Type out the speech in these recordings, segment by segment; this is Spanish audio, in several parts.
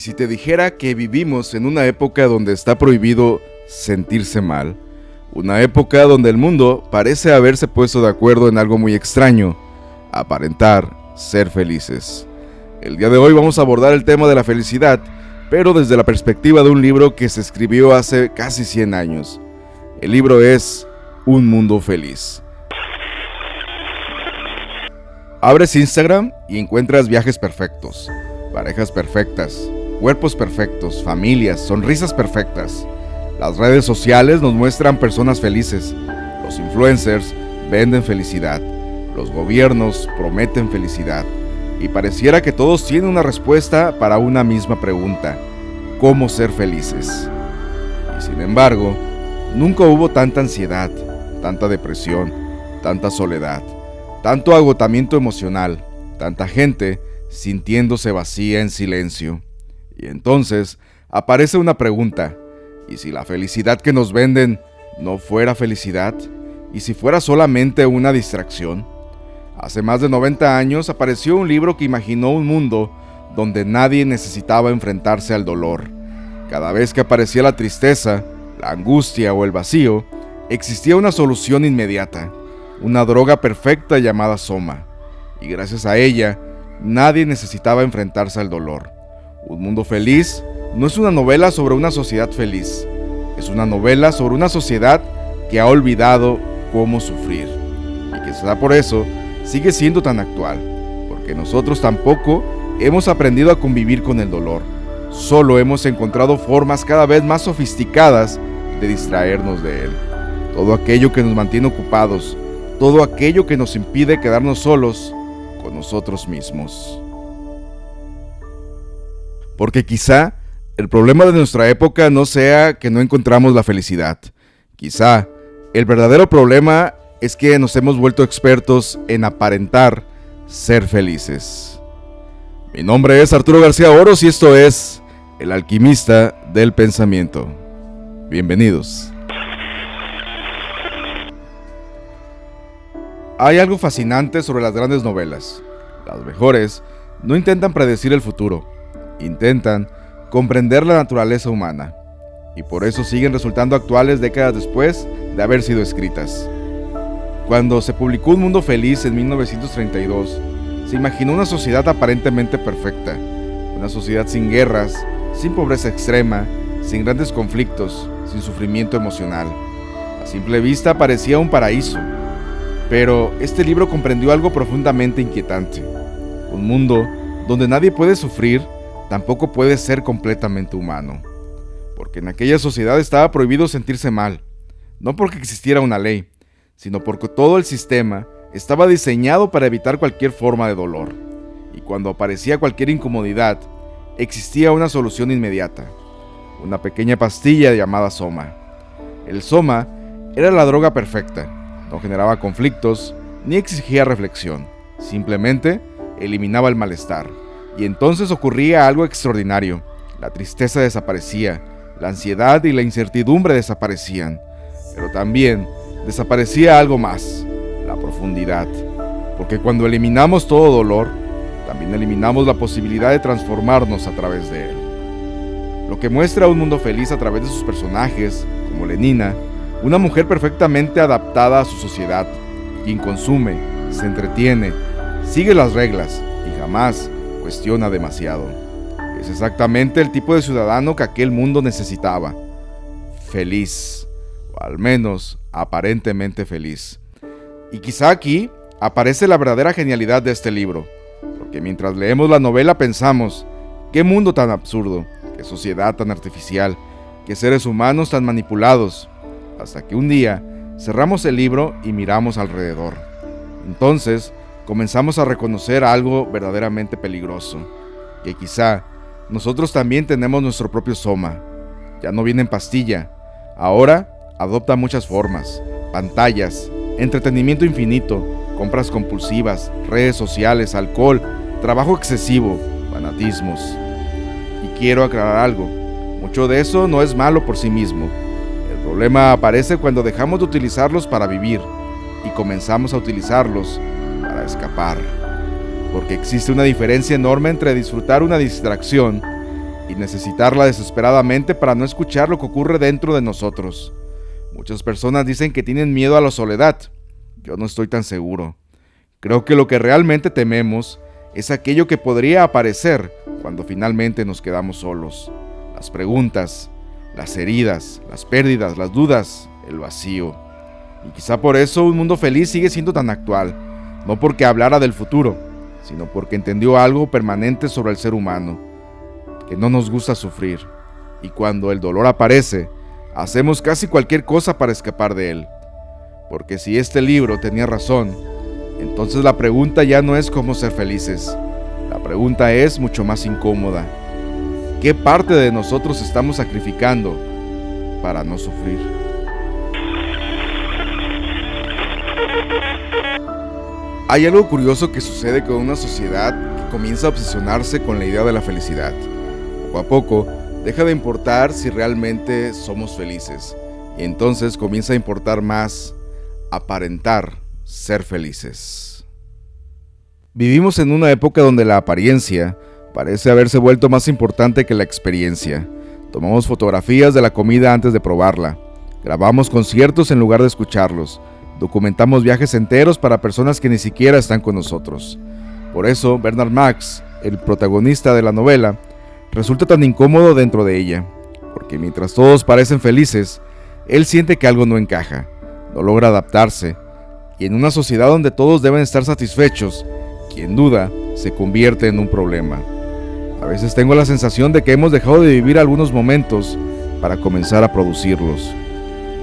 Si te dijera que vivimos en una época donde está prohibido sentirse mal, una época donde el mundo parece haberse puesto de acuerdo en algo muy extraño, aparentar ser felices. El día de hoy vamos a abordar el tema de la felicidad, pero desde la perspectiva de un libro que se escribió hace casi 100 años. El libro es Un Mundo Feliz. Abres Instagram y encuentras viajes perfectos, parejas perfectas, cuerpos perfectos, familias, sonrisas perfectas. Las redes sociales nos muestran personas felices. Los influencers venden felicidad. Los gobiernos prometen felicidad. Y pareciera que todos tienen una respuesta para una misma pregunta: ¿cómo ser felices? Y sin embargo, nunca hubo tanta ansiedad, tanta depresión, tanta soledad, tanto agotamiento emocional, tanta gente sintiéndose vacía en silencio. Y entonces aparece una pregunta: ¿y si la felicidad que nos venden no fuera felicidad? ¿Y si fuera solamente una distracción? Hace más de 90 años apareció un libro que imaginó un mundo donde nadie necesitaba enfrentarse al dolor. Cada vez que aparecía la tristeza, la angustia o el vacío, existía una solución inmediata, una droga perfecta llamada Soma. Y gracias a ella, nadie necesitaba enfrentarse al dolor. Un Mundo Feliz no es una novela sobre una sociedad feliz, es una novela sobre una sociedad que ha olvidado cómo sufrir. Y quizá por eso sigue siendo tan actual, porque nosotros tampoco hemos aprendido a convivir con el dolor. Solo hemos encontrado formas cada vez más sofisticadas de distraernos de él. Todo aquello que nos mantiene ocupados, todo aquello que nos impide quedarnos solos con nosotros mismos. Porque quizá el problema de nuestra época no sea que no encontramos la felicidad. Quizá el verdadero problema es que nos hemos vuelto expertos en aparentar ser felices. Mi nombre es Arturo García Oros y esto es El Alquimista del Pensamiento. Bienvenidos. Hay algo fascinante sobre las grandes novelas. Las mejores no intentan predecir el futuro, intentan comprender la naturaleza humana, y por eso siguen resultando actuales décadas después de haber sido escritas. Cuando se publicó Un Mundo Feliz en 1932, se imaginó una sociedad aparentemente perfecta, una sociedad sin guerras, sin pobreza extrema, sin grandes conflictos, sin sufrimiento emocional. A simple vista parecía un paraíso, pero este libro comprendió algo profundamente inquietante. Un mundo donde nadie puede sufrir, tampoco puede ser completamente humano, porque en aquella sociedad estaba prohibido sentirse mal, no porque existiera una ley, sino porque todo el sistema estaba diseñado para evitar cualquier forma de dolor, y cuando aparecía cualquier incomodidad, existía una solución inmediata, una pequeña pastilla llamada Soma. El Soma era la droga perfecta, no generaba conflictos, ni exigía reflexión, simplemente eliminaba el malestar, y entonces ocurría algo extraordinario. La tristeza desaparecía, la ansiedad y la incertidumbre desaparecían, pero también desaparecía algo más: la profundidad, porque cuando eliminamos todo dolor, también eliminamos la posibilidad de transformarnos a través de él. Lo que muestra Un Mundo Feliz a través de sus personajes, como Lenina, una mujer perfectamente adaptada a su sociedad, quien consume, se entretiene, sigue las reglas y jamás cuestiona demasiado. Es exactamente el tipo de ciudadano que aquel mundo necesitaba. Feliz, o al menos aparentemente feliz. Y quizá aquí aparece la verdadera genialidad de este libro, porque mientras leemos la novela pensamos: qué mundo tan absurdo, qué sociedad tan artificial, qué seres humanos tan manipulados, hasta que un día cerramos el libro y miramos alrededor. Entonces comenzamos a reconocer algo verdaderamente peligroso, que quizá nosotros también tenemos nuestro propio Soma. Ya no viene en pastilla, ahora adopta muchas formas: pantallas, entretenimiento infinito, compras compulsivas, redes sociales, alcohol, trabajo excesivo, fanatismos. Y quiero aclarar algo: mucho de eso no es malo por sí mismo. El problema aparece cuando dejamos de utilizarlos para vivir y comenzamos a utilizarlos para escapar. Porque existe una diferencia enorme entre disfrutar una distracción y necesitarla desesperadamente para no escuchar lo que ocurre dentro de nosotros. Muchas personas dicen que tienen miedo a la soledad. Yo no estoy tan seguro. Creo que lo que realmente tememos es aquello que podría aparecer cuando finalmente nos quedamos solos. Las preguntas, las heridas, las pérdidas, las dudas, el vacío. Y quizá por eso Un Mundo Feliz sigue siendo tan actual, no porque hablara del futuro, sino porque entendió algo permanente sobre el ser humano, que no nos gusta sufrir, y cuando el dolor aparece, hacemos casi cualquier cosa para escapar de él. Porque si este libro tenía razón, entonces la pregunta ya no es cómo ser felices. La pregunta es mucho más incómoda. ¿Qué parte de nosotros estamos sacrificando para no sufrir? Hay algo curioso que sucede con una sociedad que comienza a obsesionarse con la idea de la felicidad. Poco a poco, deja de importar si realmente somos felices, y entonces comienza a importar más aparentar ser felices. Vivimos en una época donde la apariencia parece haberse vuelto más importante que la experiencia. Tomamos fotografías de la comida antes de probarla, grabamos conciertos en lugar de escucharlos, documentamos viajes enteros para personas que ni siquiera están con nosotros. Por eso, Bernard Marx, el protagonista de la novela, resulta tan incómodo dentro de ella, porque mientras todos parecen felices, él siente que algo no encaja, no logra adaptarse, y en una sociedad donde todos deben estar satisfechos, quien duda se convierte en un problema. A veces tengo la sensación de que hemos dejado de vivir algunos momentos para comenzar a producirlos.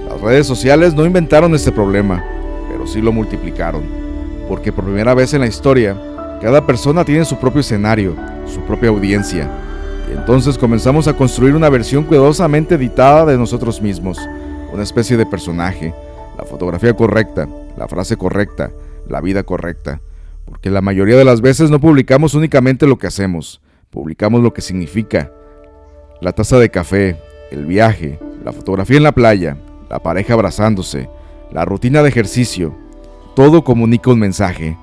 Las redes sociales no inventaron este problema, pero sí lo multiplicaron, porque por primera vez en la historia, cada persona tiene su propio escenario, su propia audiencia, y entonces comenzamos a construir una versión cuidadosamente editada de nosotros mismos, una especie de personaje, la fotografía correcta, la frase correcta, la vida correcta, porque la mayoría de las veces no publicamos únicamente lo que hacemos, publicamos lo que significa. La taza de café, el viaje, la fotografía en la playa, la pareja abrazándose, la rutina de ejercicio, todo comunica un mensaje.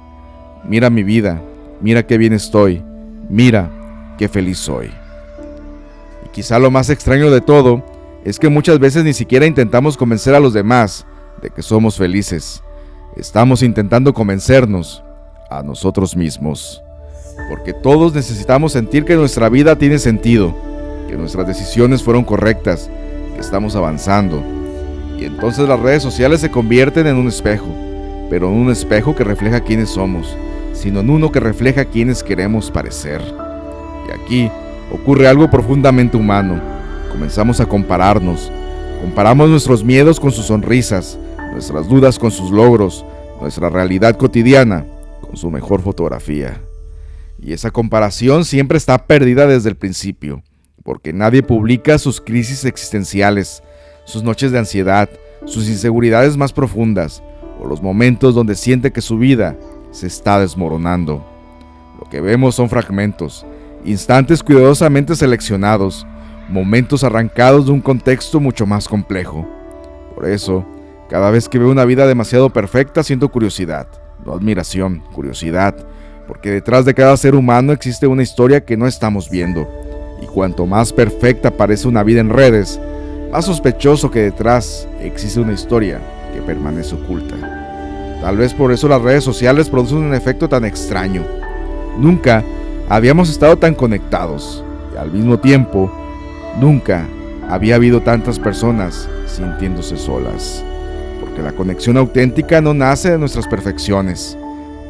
Mira mi vida, mira qué bien estoy, mira qué feliz soy. Y quizá lo más extraño de todo es que muchas veces ni siquiera intentamos convencer a los demás de que somos felices. Estamos intentando convencernos a nosotros mismos, porque todos necesitamos sentir que nuestra vida tiene sentido, que nuestras decisiones fueron correctas, que estamos avanzando. Y entonces las redes sociales se convierten en un espejo, pero no un espejo que refleja quiénes somos, sino en uno que refleja quiénes queremos parecer. Y aquí ocurre algo profundamente humano. Comenzamos a compararnos. Comparamos nuestros miedos con sus sonrisas, nuestras dudas con sus logros, nuestra realidad cotidiana con su mejor fotografía. Y esa comparación siempre está perdida desde el principio, porque nadie publica sus crisis existenciales, sus noches de ansiedad, sus inseguridades más profundas, o los momentos donde siente que su vida se está desmoronando. Lo que vemos son fragmentos, instantes cuidadosamente seleccionados, momentos arrancados de un contexto mucho más complejo. Por eso, cada vez que veo una vida demasiado perfecta siento curiosidad, no admiración, curiosidad, porque detrás de cada ser humano existe una historia que no estamos viendo, y cuanto más perfecta parece una vida en redes, más sospechoso que detrás existe una historia que permanece oculta. Tal vez por eso las redes sociales producen un efecto tan extraño. Nunca habíamos estado tan conectados, y al mismo tiempo, nunca había habido tantas personas sintiéndose solas. Porque la conexión auténtica no nace de nuestras perfecciones,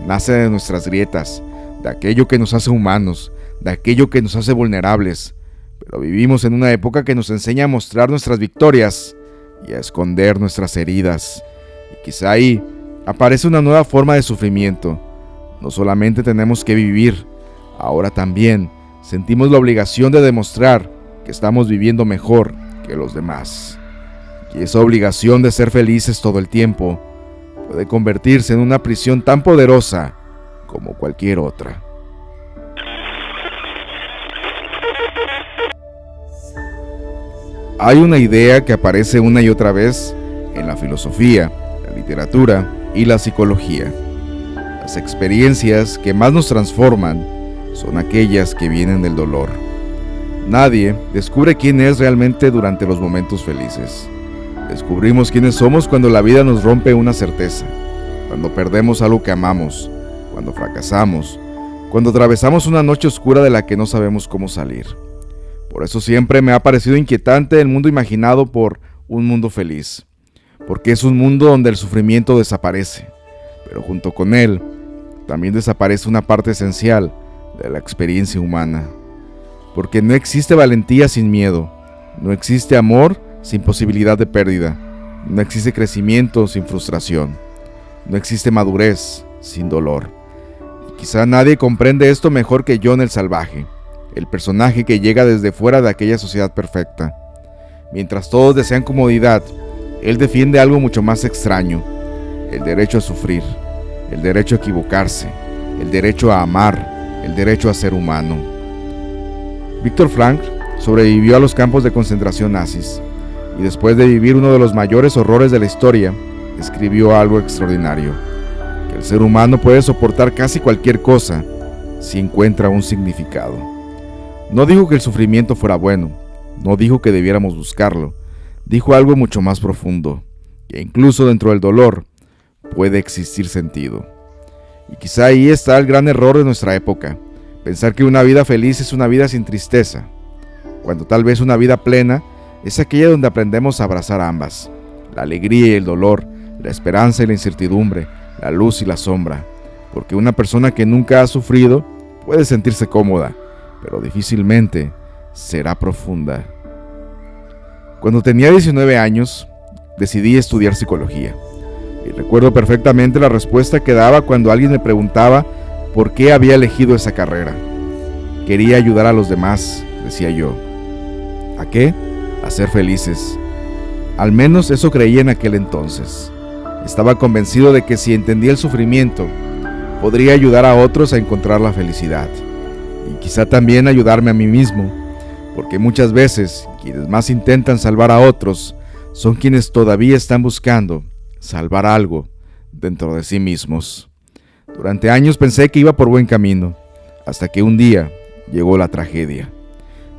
nace de nuestras grietas, de aquello que nos hace humanos, de aquello que nos hace vulnerables. Pero vivimos en una época que nos enseña a mostrar nuestras victorias y a esconder nuestras heridas. Y quizá ahí aparece una nueva forma de sufrimiento. No solamente tenemos que vivir, ahora también sentimos la obligación de demostrar que estamos viviendo mejor que los demás. Y esa obligación de ser felices todo el tiempo puede convertirse en una prisión tan poderosa como cualquier otra. Hay una idea que aparece una y otra vez en la filosofía, la literatura y la psicología. Las experiencias que más nos transforman son aquellas que vienen del dolor. Nadie descubre quién es realmente durante los momentos felices. Descubrimos quiénes somos cuando la vida nos rompe una certeza, cuando perdemos algo que amamos, cuando fracasamos, cuando atravesamos una noche oscura de la que no sabemos cómo salir. Por eso siempre me ha parecido inquietante el mundo imaginado por un mundo feliz, porque es un mundo donde el sufrimiento desaparece, pero junto con él también desaparece una parte esencial de la experiencia humana, porque no existe valentía sin miedo, no existe amor sin posibilidad de pérdida, no existe crecimiento sin frustración, no existe madurez sin dolor. Y quizá nadie comprende esto mejor que John el Salvaje, el personaje que llega desde fuera de aquella sociedad perfecta. Mientras todos desean comodidad, él defiende algo mucho más extraño: el derecho a sufrir, el derecho a equivocarse, el derecho a amar, el derecho a ser humano. Viktor Frankl sobrevivió a los campos de concentración nazis y después de vivir uno de los mayores horrores de la historia, escribió algo extraordinario: que el ser humano puede soportar casi cualquier cosa si encuentra un significado. No dijo que el sufrimiento fuera bueno, no dijo que debiéramos buscarlo, dijo algo mucho más profundo, que incluso dentro del dolor puede existir sentido. Y quizá ahí está el gran error de nuestra época: pensar que una vida feliz es una vida sin tristeza, cuando tal vez una vida plena es aquella donde aprendemos a abrazar ambas, la alegría y el dolor, la esperanza y la incertidumbre, la luz y la sombra, porque una persona que nunca ha sufrido puede sentirse cómoda, pero difícilmente será profunda. Cuando tenía 19 años, decidí estudiar psicología, y recuerdo perfectamente la respuesta que daba cuando alguien me preguntaba por qué había elegido esa carrera. Quería ayudar a los demás, decía yo. ¿A qué? A ser felices. Al menos eso creía en aquel entonces. Estaba convencido de que si entendía el sufrimiento, podría ayudar a otros a encontrar la felicidad. Y quizá también ayudarme a mí mismo, porque muchas veces quienes más intentan salvar a otros son quienes todavía están buscando salvar algo dentro de sí mismos. Durante años pensé que iba por buen camino, hasta que un día llegó la tragedia.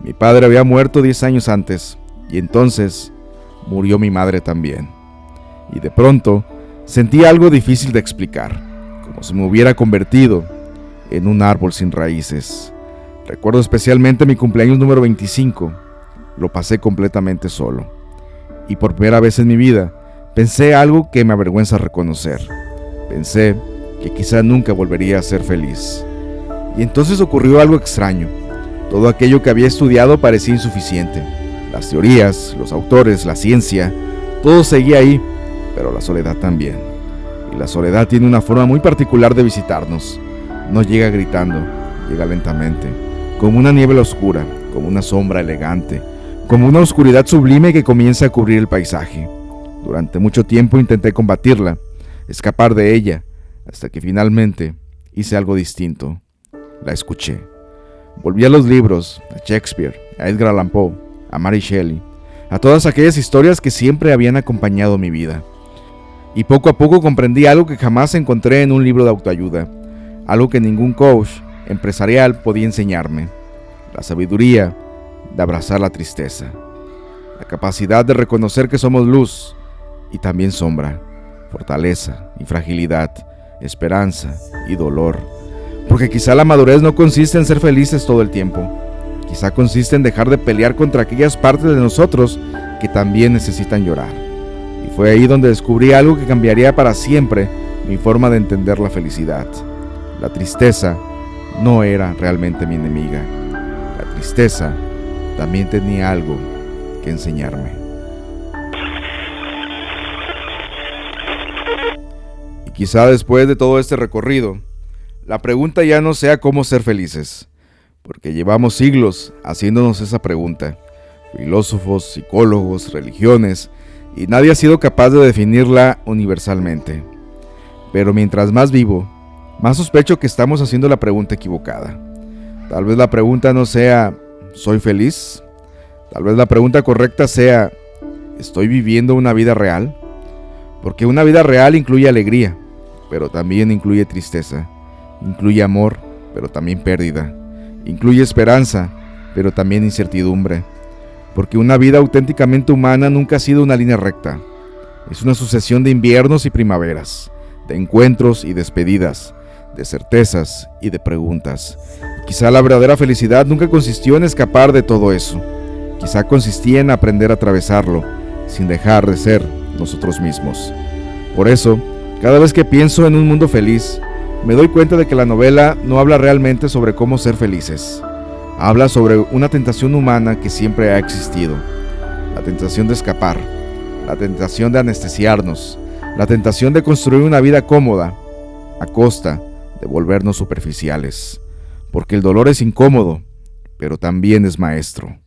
Mi padre había muerto 10 años antes, y entonces murió mi madre también. Y de pronto sentí algo difícil de explicar, como si me hubiera convertido en un árbol sin raíces. Recuerdo especialmente mi cumpleaños número 25, lo pasé completamente solo. Y por primera vez en mi vida, pensé algo que me avergüenza reconocer. Pensé que quizá nunca volvería a ser feliz. Y entonces ocurrió algo extraño. Todo aquello que había estudiado parecía insuficiente. Las teorías, los autores, la ciencia, todo seguía ahí, pero la soledad también. Y la soledad tiene una forma muy particular de visitarnos. No llega gritando, llega lentamente, como una niebla oscura, como una sombra elegante, como una oscuridad sublime que comienza a cubrir el paisaje. Durante mucho tiempo intenté combatirla, escapar de ella, hasta que finalmente hice algo distinto. La escuché. Volví a los libros, a Shakespeare, a Edgar Allan Poe, a Mary Shelley, a todas aquellas historias que siempre habían acompañado mi vida. Y poco a poco comprendí algo que jamás encontré en un libro de autoayuda, algo que ningún coach empresarial podía enseñarme: la sabiduría de abrazar la tristeza, la capacidad de reconocer que somos luz y también sombra, fortaleza y fragilidad, esperanza y dolor. Porque quizá la madurez no consiste en ser felices todo el tiempo. Quizá consiste en dejar de pelear contra aquellas partes de nosotros que también necesitan llorar. Y fue ahí donde descubrí algo que cambiaría para siempre mi forma de entender la felicidad. La tristeza no era realmente mi enemiga. La tristeza también tenía algo que enseñarme. Y quizá después de todo este recorrido, la pregunta ya no sea cómo ser felices, porque llevamos siglos haciéndonos esa pregunta. Filósofos, psicólogos, religiones, y nadie ha sido capaz de definirla universalmente. Pero mientras más vivo, más sospecho que estamos haciendo la pregunta equivocada. Tal vez la pregunta no sea ¿soy feliz? Tal vez la pregunta correcta sea ¿estoy viviendo una vida real? Porque una vida real incluye alegría, pero también incluye tristeza. Incluye amor, pero también pérdida. Incluye esperanza, pero también incertidumbre, porque una vida auténticamente humana nunca ha sido una línea recta. Es una sucesión de inviernos y primaveras, de encuentros y despedidas, de certezas y de preguntas. Quizá la verdadera felicidad nunca consistió en escapar de todo eso. Quizá consistía en aprender a atravesarlo, sin dejar de ser nosotros mismos. Por eso, cada vez que pienso en un mundo feliz, me doy cuenta de que la novela no habla realmente sobre cómo ser felices. Habla sobre una tentación humana que siempre ha existido. La tentación de escapar, la tentación de anestesiarnos, la tentación de construir una vida cómoda, a costa de volvernos superficiales. Porque el dolor es incómodo, pero también es maestro.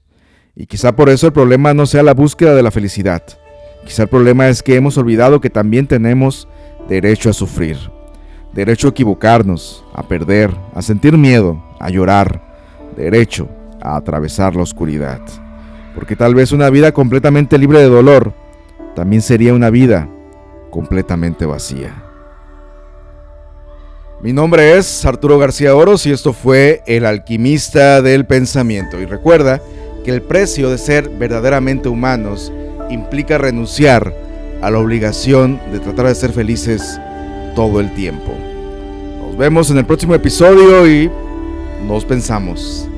Y quizá por eso el problema no sea la búsqueda de la felicidad. Quizá el problema es que hemos olvidado que también tenemos derecho a sufrir. Derecho a equivocarnos, a perder, a sentir miedo, a llorar. Derecho a atravesar la oscuridad. Porque tal vez una vida completamente libre de dolor también sería una vida completamente vacía. Mi nombre es Arturo García Oros y esto fue El Alquimista del Pensamiento. Y recuerda que el precio de ser verdaderamente humanos implica renunciar a la obligación de tratar de ser felices todo el tiempo. Nos vemos en el próximo episodio y nos pensamos.